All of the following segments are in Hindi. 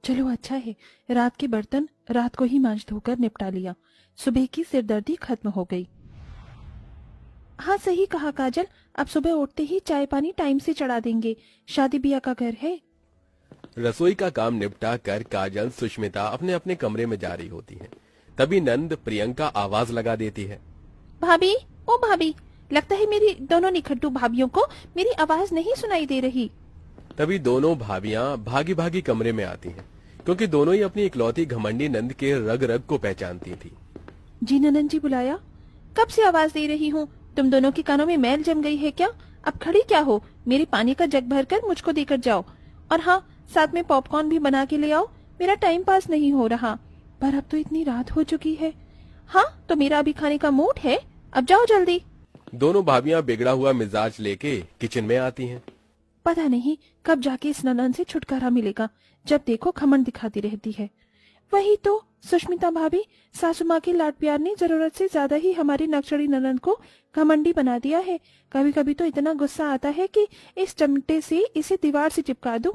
चलो अच्छा है, रात के बर्तन रात को ही मांज धोकर निपटा लिया, सुबह की सिरदर्दी खत्म हो गई। हाँ सही कहा काजल, अब सुबह उठते ही चाय पानी टाइम से चढ़ा देंगे, शादी ब्याह का घर है। रसोई का काम निपटा कर काजल सुष्मिता अपने अपने कमरे में जा रही होती हैं। तभी नंद प्रियंका आवाज लगा देती है। भाभी, ओ भाभी, लगता है मेरी दोनों निखट्टू भाभियों को मेरी आवाज नहीं सुनाई दे रही। तभी दोनों भाभियां भागी भागी कमरे में आती हैं, क्योंकि दोनों ही अपनी इकलौती घमंडी नंद के रग रग को पहचानती थी। जी ननन जी बुलाया, कब से आवाज दे रही हूँ, तुम दोनों के कानों में मैल जम गई है क्या? अब खड़ी क्या हो, मेरे पानी का जग भरकर मुझको देकर जाओ, और हाँ साथ में पॉपकॉर्न भी बना के ले आओ, मेरा टाइम पास नहीं हो रहा। पर अब तो इतनी रात हो चुकी है। हाँ तो मेरा अभी खाने का मूड है, अब जाओ जल्दी। दोनों भाभियां बिगड़ा हुआ मिजाज लेके किचन में आती हैं। पता नहीं कब जाके इस ननन से छुटकारा मिलेगा, जब देखो घमंड दिखाती रहती है। वही तो सुष्मिता भाभी, सासू माँ के लाड प्यार ने जरूरत से ज्यादा ही हमारी नक्सड़ी ननन को घमंडी बना दिया है। कभी कभी तो इतना गुस्सा आता है कि इस चमटे से इसे दीवार से चिपका दूं।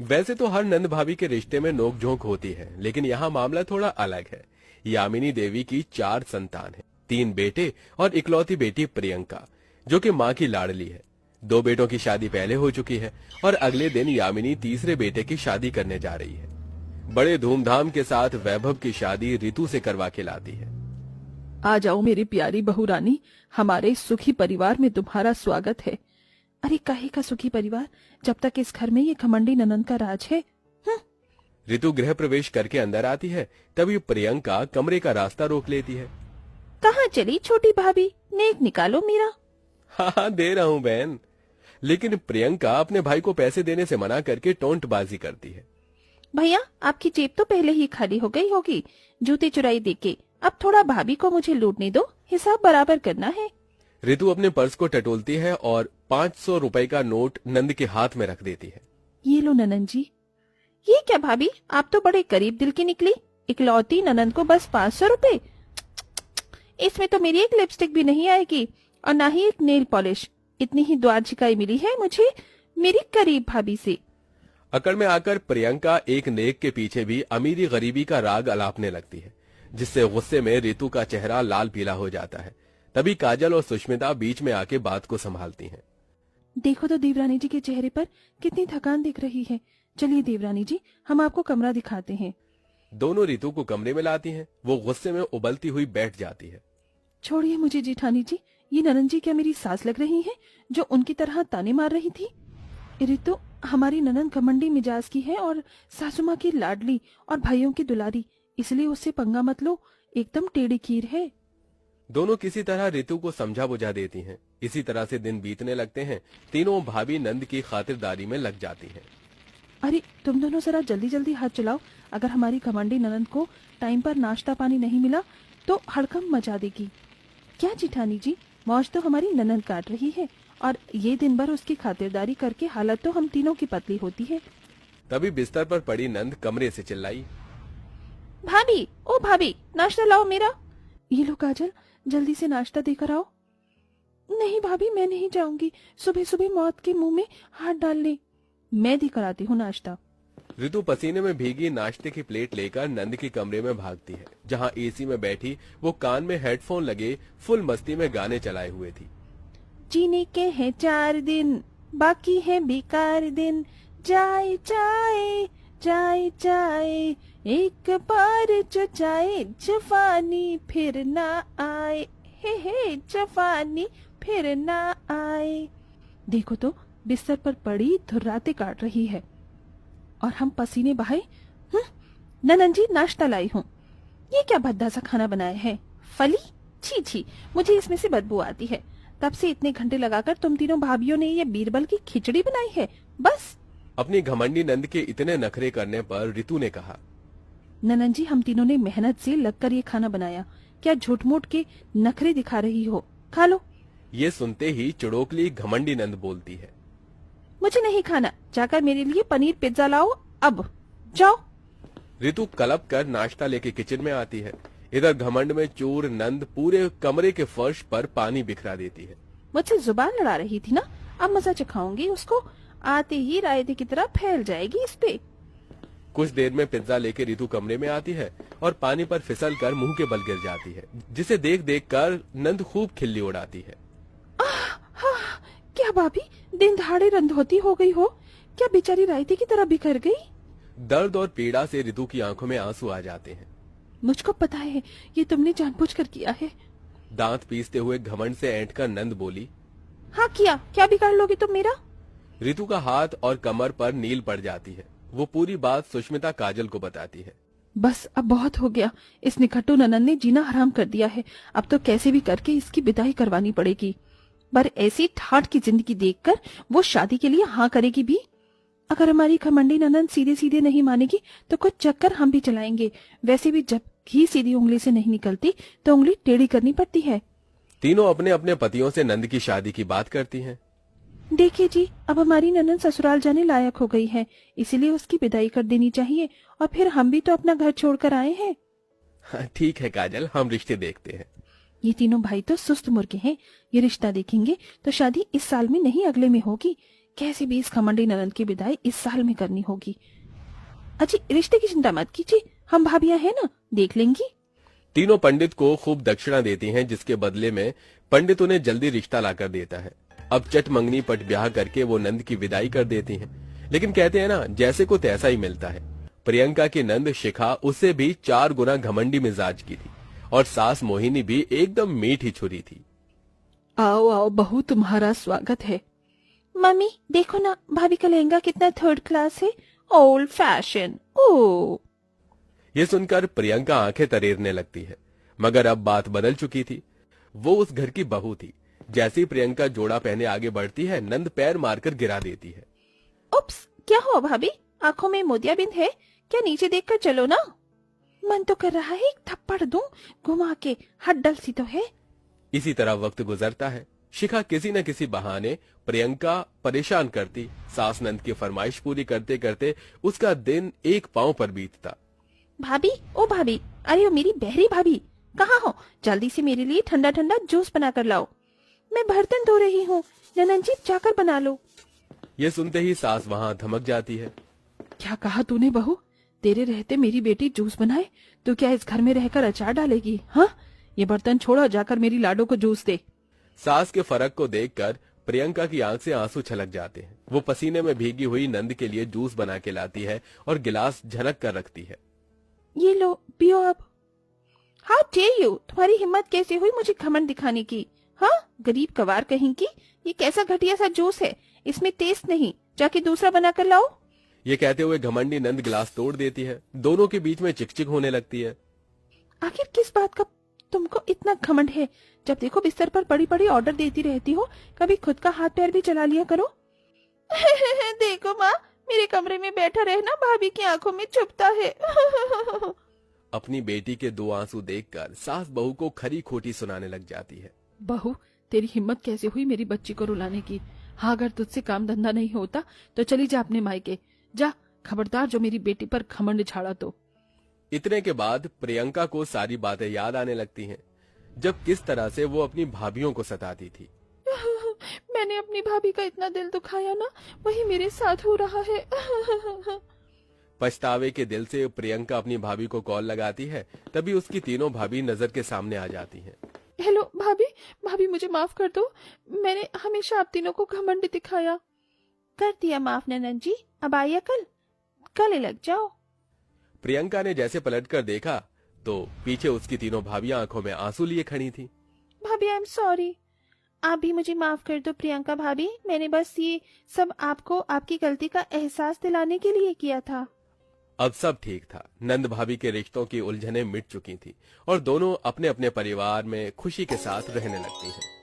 वैसे तो हर नंद भाभी के रिश्ते में नोक झोंक होती है, लेकिन यहाँ मामला थोड़ा अलग है। यामिनी देवी की 4 संतान है, 3 बेटे और इकलौती बेटी प्रियंका, जो कि माँ की लाडली है। 2 बेटों की शादी पहले हो चुकी है और अगले दिन यामिनी तीसरे बेटे की शादी करने जा रही है। बड़े धूमधाम के साथ वैभव की शादी ऋतु से करवा के लाती है। आ जाओ मेरी प्यारी बहू रानी, हमारे सुखी परिवार में तुम्हारा स्वागत है। अरे काहे का सुखी परिवार, जब तक इस घर में ये घमंडी ननन का राज है। ऋतु गृह प्रवेश करके अंदर आती है, तभी प्रियंका कमरे का रास्ता रोक लेती है। कहाँ चली छोटी भाभी, नेक निकालो मेरा। हाँ दे रहा हूँ बहन। लेकिन प्रियंका अपने भाई को पैसे देने से मना करके टोंटबाजी करती है। भैया आपकी जेब तो पहले ही खाली हो गई होगी जूते चुराई देके, अब थोड़ा भाभी को मुझे लूटने दो, हिसाब बराबर करना है। ऋतु अपने पर्स को टटोलती है और 500 रुपए का नोट नंद के हाथ में रख देती है। ये लो ननन जी। ये क्या भाभी, आप तो बड़े करीब दिल की निकली, इकलौती ननन को बस 500 रुपए। इसमें तो मेरी एक लिपस्टिक भी नहीं आएगी और ना ही एक नेल पॉलिश। इतनी ही द्वार छिकाई मिली है मुझे मेरी करीब भाभी से। अकड़ में आकर प्रियंका एक नेक के पीछे भी अमीरी गरीबी का राग अलापने लगती है, जिससे गुस्से में ऋतु का चेहरा लाल पीला हो जाता है। तभी काजल और सुष्मिता बीच में आके बात को संभालती हैं। देखो तो देवरानी जी के चेहरे पर कितनी थकान दिख रही है। चलिए देवरानी जी, हम आपको कमरा दिखाते हैं। दोनों ऋतु को कमरे में लाती हैं। वो गुस्से में उबलती हुई बैठ जाती है। छोड़िए मुझे जेठानी जी, ये ननन जी क्या मेरी सास लग रही है जो उनकी तरह ताने मार रही थी? ऋतु हमारी ननन घमंडी मिजाज की है और सासू माँ की लाडली और भाइयों की दुलारी, इसलिए उससे पंगा मत लो, एकदम टेढ़ी खीर है। दोनों किसी तरह ऋतु को समझा बुझा देती हैं। इसी तरह से दिन बीतने लगते हैं। तीनों भाभी नंद की खातिरदारी में लग जाती हैं। अरे तुम दोनों जरा जल्दी जल्दी हाथ चलाओ, अगर हमारी घमंडी ननन को टाइम पर नाश्ता पानी नहीं मिला तो हड़कंप मचा देगी। क्या जेठानी जी, मौज तो हमारी ननन काट रही है और ये दिन भर उसकी खातिरदारी करके हालत तो हम तीनों की पतली होती है। तभी बिस्तर पर पड़ी नंद कमरे से चिल्लाई। भाभी, ओ भाभी, नाश्ता लाओ मेरा। ये लो काजल, जल्दी से नाश्ता देकर आओ। नहीं भाभी, मैं नहीं जाऊंगी सुबह सुबह मौत के मुंह में हाथ डालने। मैं देकर आती हूँ नाश्ता। ऋतु पसीने में भीगी नाश्ते की प्लेट लेकर नंद के कमरे में भागती है, जहाँ एसी में बैठी वो कान में हेडफोन लगे फुल मस्ती में गाने चलाए हुए थी। जीने के हैं 4 दिन, बाकी है बेकार दिन, जाए जाए जाए जाए, एक बार जो जाए जवानी फिर ना आए, हे जवानी फिर ना आए। देखो तो बिस्तर पर पड़ी धुर्राते काट रही है और हम पसीने बहाए। ननन जी नाश्ता लाई हूँ। ये क्या भद्दा सा खाना बनाया है, फली, छी छी, मुझे इसमें से बदबू आती है। तब से इतने घंटे लगाकर तुम तीनों भाभीियों ने ये बीरबल की खिचड़ी बनाई है बस। अपनी घमंडी नंद के इतने नखरे करने पर ऋतु ने कहा। ननन जी, हम तीनों ने मेहनत से लगकर ये खाना बनाया, क्या झूठ मूठ के नखरे दिखा रही हो, खा लो। ये सुनते ही चिड़ोकली घमंडी नंद बोलती है। मुझे नहीं खाना, जाकर मेरे लिए पनीर पिज्जा लाओ, अब जाओ। ऋतु कलप कर नाश्ता लेके किचन में आती है। इधर घमंड में चूर नंद पूरे कमरे के फर्श पर पानी बिखरा देती है। मुझसे जुबान लड़ा रही थी ना, अब मजा चखाऊंगी उसको, आते ही रायते की तरह फैल जाएगी इस पे। कुछ देर में पिज्जा लेकर रितु कमरे में आती है और पानी पर फिसल कर मुंह के बल गिर जाती है, जिसे देख देख कर नंद खूब खिल्ली उड़ाती है। क्या भाभी, दिन दहाड़े रंधोती हो गई हो? क्या बेचारी रायते की तरह बिखर गई? दर्द और पीड़ा से रितु की आंखों में आंसू आ जाते हैं। मुझको पता है ये तुमने जानबूझकर किया है। दांत पीसते हुए घमंड से ऐंठकर नंद बोली, हाँ किया, क्या बिगाड़ लोगे तुम मेरा? रितु का हाथ और कमर पर नील पड़ जाती है। वो पूरी बात सुष्मिता काजल को बताती है। बस अब बहुत हो गया, इस निकट्टू ननन ने जीना हराम कर दिया है। अब तो कैसे भी करके इसकी विदाई करवानी पड़ेगी। पर ऐसी ठाठ की जिंदगी देखकर वो शादी के लिए हाँ करेगी भी। अगर हमारी खमंडी ननन सीधे सीधे नहीं मानेगी तो कुछ चक्कर हम भी चलाएंगे। वैसे भी जब घी सीधी उंगली से नहीं निकलती तो उंगली टेढ़ी करनी पड़ती है। तीनों अपने अपने पतियों से नंद की शादी की बात करती हैं। देखिए जी, अब हमारी ननन ससुराल जाने लायक हो गई है, इसीलिए उसकी विदाई कर देनी चाहिए। और फिर हम भी तो अपना घर छोड़कर आए हैं। हाँ, ठीक है काजल, हम रिश्ते देखते हैं। ये तीनों भाई तो सुस्त मुर्गे हैं। ये रिश्ता देखेंगे तो शादी इस साल में नहीं अगले में होगी। कैसे भी इस खमंडी ननन की विदाई इस साल में करनी होगी। अजी, रिश्ते की चिंता मत कीजिए, हम भाभियां हैं ना, देख लेंगी। तीनों पंडित को खूब दक्षिणा देती हैं, जिसके बदले में पंडित उन्हें जल्दी रिश्ता लाकर देता है। अब चट मंगनी पट ब्याह करके वो नंद की विदाई कर देती हैं। लेकिन कहते हैं ना, जैसे को तैसा ही मिलता है। प्रियंका की नंद शिखा उससे भी 4 गुना घमंडी मिजाज की थी और सास मोहिनी भी एकदम मीठी छुरी थी। आओ आओ बहू, तुम्हारा स्वागत है। मम्मी देखो ना, भाभी का लहंगा कितना थर्ड क्लास है, ओल्ड फैशन। ओ, ये सुनकर प्रियंका आंखें तरेरने लगती है। मगर अब बात बदल चुकी थी। वो उस घर की बहू थी। जैसे ही प्रियंका जोड़ा पहने आगे बढ़ती है, नंद पैर मारकर गिरा देती है। उप्स, क्या हुआ भाभी? आंखों में मोतियाबिंद है क्या? नीचे देखकर चलो ना। मन तो कर रहा है एक थप्पड़ दूं, घुमा के, हड्डल सी तो है। इसी तरह वक्त गुजरता है। शिखा किसी न किसी बहाने प्रियंका परेशान करती। सास नंद की फरमाइश पूरी करते करते उसका दिन एक पांव पर बीतता। भाभी, ओ भाभी, अरे ओ मेरी बहरी भाभी, कहाँ हो? जल्दी से मेरे लिए ठंडा ठंडा जूस बना कर लाओ। मैं बर्तन धो रही हूँ, ननन जी जाकर बना लो। ये सुनते ही सास वहाँ धमक जाती है। क्या कहा तूने बहू? तेरे रहते मेरी बेटी जूस बनाए तो क्या इस घर में रहकर अचार डालेगी? हाँ, ये बर्तन छोड़ो, जाकर मेरी लाडो को जूस दे। सास के फर्क को देखकर प्रियंका की आंख से आंसू छलक जाते हैं। वो पसीने में भीगी हुई नंद के लिए जूस बना के लाती है और गिलास झनक कर रखती है। ये लो, पियो अब। हाउ डेयर यू, तुम्हारी हिम्मत कैसे हुई मुझे घमंड दिखाने की? हाँ, गरीब कवार कहीं की, ये कैसा घटिया सा जूस है, इसमें टेस्ट नहीं, जाके दूसरा बना कर लाओ। ये कहते हुए घमंडी नंद गिलास तोड़ देती है। दोनों के बीच में चिकचिक होने लगती है। आखिर किस बात का तुमको इतना घमंड है? जब देखो बिस्तर पर पड़ी पड़ी ऑर्डर देती रहती हो, कभी खुद का हाथ पैर भी चला लिया करो। देखो माँ, मेरे कमरे में बैठा रहना भाभी की आंखों में चुभता है। अपनी बेटी के 2 आंसू देखकर सास बहू को खरी खोटी सुनाने लग जाती है। बहू, तेरी हिम्मत कैसे हुई मेरी बच्ची को रुलाने की? हाँ, अगर तुझसे काम धंधा नहीं होता तो चली जा अपने मायके जा। खबरदार जो मेरी बेटी पर घमंड झाड़ा तो। इतने के बाद प्रियंका को सारी बातें याद आने लगती हैं, जब किस तरह से वो अपनी भाभियों को सताती थी। मैंने अपनी भाभी का इतना दिल दुखाया ना, वही मेरे साथ हो रहा है। पछतावे के दिल से प्रियंका अपनी भाभी को कॉल लगाती है। तभी उसकी तीनों भाभी नजर के सामने आ जाती हैं। हेलो भाभी, भाभी मुझे माफ कर दो, मैंने हमेशा आप तीनों को घमंड दिखाया। कर दिया माफ ननन जी, अब आई अकल, गले लग जाओ। प्रियंका ने जैसे पलटकर देखा तो पीछे उसकी तीनों भाभियां आंखों में आंसू लिए खड़ी थी। भाभी आई एम सॉरी, आप भी मुझे माफ कर दो प्रियंका भाभी, मैंने बस ये सब आपको आपकी गलती का एहसास दिलाने के लिए किया था। अब सब ठीक था। नंद भाभी के रिश्तों की उलझनें मिट चुकी थी और दोनों अपने अपने परिवार में खुशी के साथ रहने लगती हैं।